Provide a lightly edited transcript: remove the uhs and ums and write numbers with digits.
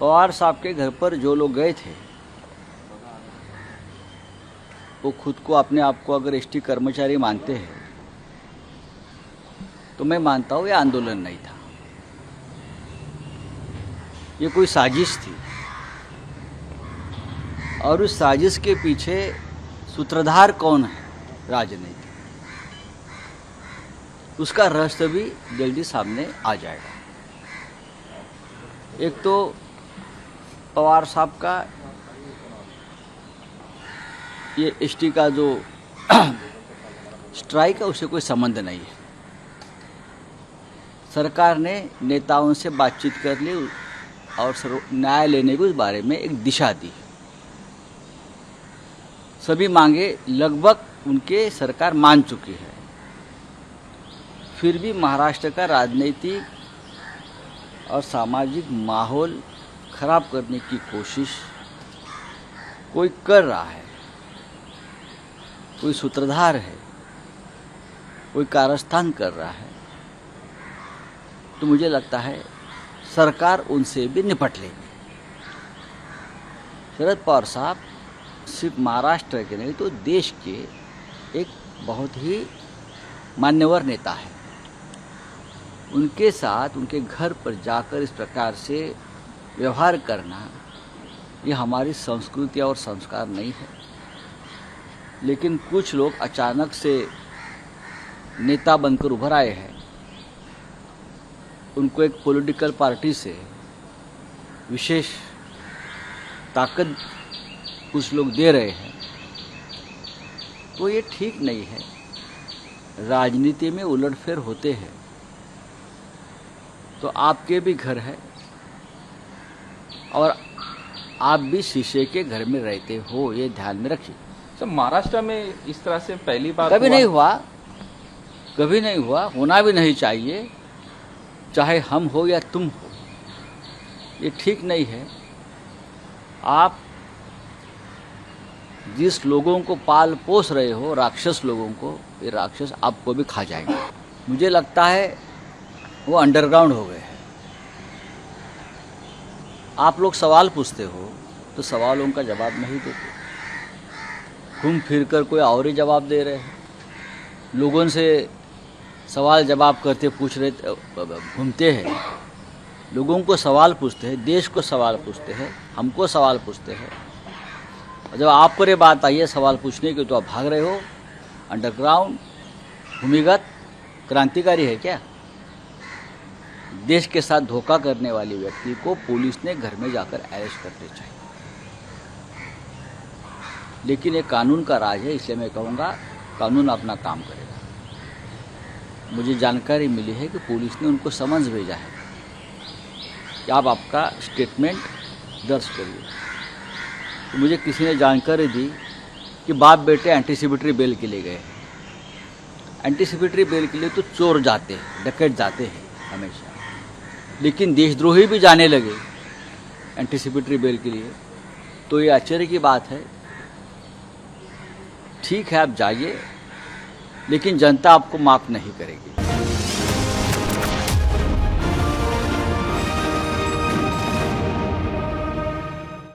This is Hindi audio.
पवार साहब के घर पर जो लोग गए थे वो खुद को अपने आप को अगर एसटी कर्मचारी मानते हैं तो मैं मानता हूँ ये आंदोलन नहीं था, ये कोई साजिश थी और उस साजिश के पीछे सूत्रधार कौन है राजनीति, उसका रहस्य भी जल्दी सामने आ जाएगा। एक तो पवार साहब का ये एसटी का जो स्ट्राइक है उससे कोई संबंध नहीं है। सरकार ने नेताओं से बातचीत कर ली और न्याय लेने को इस बारे में एक दिशा दी। सभी मांगे लगभग उनके सरकार मान चुकी है। फिर भी महाराष्ट्र का राजनीतिक और सामाजिक माहौल खराब करने की कोशिश कोई कर रहा है, कोई सूत्रधार है, कोई कारस्थान कर रहा है, तो मुझे लगता है सरकार उनसे भी निपट लेगी। शरद पवार साहब सिर्फ महाराष्ट्र के नहीं तो देश के एक बहुत ही मान्यवर नेता है। उनके साथ उनके घर पर जाकर इस प्रकार से व्यवहार करना ये हमारी संस्कृति और संस्कार नहीं है। लेकिन कुछ लोग अचानक से नेता बनकर उभर आए हैं, उनको एक पॉलिटिकल पार्टी से विशेष ताकत कुछ लोग दे रहे हैं, तो ये ठीक नहीं है। राजनीति में उलटफेर होते हैं तो आपके भी घर है और आप भी शीशे के घर में रहते हो, ये ध्यान में रखिए। सर, महाराष्ट्र में इस तरह से पहली बार कभी नहीं हुआ, कभी नहीं हुआ, होना भी नहीं चाहिए, चाहे हम हो या तुम हो, ये ठीक नहीं है। आप जिस लोगों को पाल पोस रहे हो, राक्षस लोगों को, ये राक्षस आपको भी खा जाएंगे। मुझे लगता है वो अंडरग्राउंड हो गए हैं। आप लोग सवाल पूछते हो तो सवालों का जवाब नहीं देते, घूम फिर कर कोई और ही जवाब दे रहे हैं। लोगों से सवाल जवाब करते पूछ रहे घूमते हैं, लोगों को सवाल पूछते हैं, देश को सवाल पूछते हैं, हमको सवाल पूछते हैं। और जब आप पर ये बात आई है सवाल पूछने की तो आप भाग रहे हो। अंडरग्राउंड भूमिगत क्रांतिकारी है क्या? देश के साथ धोखा करने वाले व्यक्ति को पुलिस ने घर में जाकर अरेस्ट करने चाहिए। लेकिन ये कानून का राज है, इसलिए मैं कहूँगा कानून अपना काम करेगा। मुझे जानकारी मिली है कि पुलिस ने उनको समन्स भेजा है कि आप आपका स्टेटमेंट दर्ज करिए। तो मुझे किसी ने जानकारी दी कि बाप बेटे एंटीसिपेटरी बेल के लिए गए। एंटीसिपेटरी बेल के लिए तो चोर जाते हैं, डकैत जाते हैं हमेशा, लेकिन देशद्रोही भी जाने लगे एंटीसिपेटरी बेल के लिए, तो ये आश्चर्य की बात है। ठीक है, आप जाइए, लेकिन जनता आपको माफ़ नहीं करेगी।